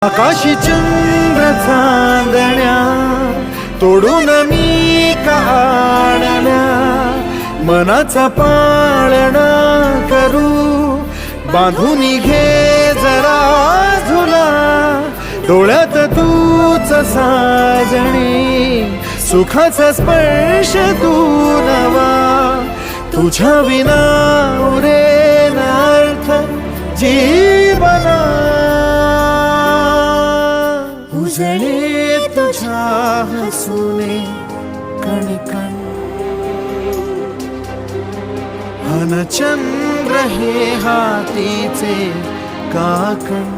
आकाशी चंद्र चांदण्या तोडून मी काढल्या, मनाचा पाळणा करू बांधून घे जरा झुला, डोळ्यात तूच साजणी, सुखाचा स्पर्श तू नवा, तुझ्या विना उरेल अर्थ जीवना, उजळे तुझ्या हसूने कणकण, अन चंद्र हे हातीचे काकण.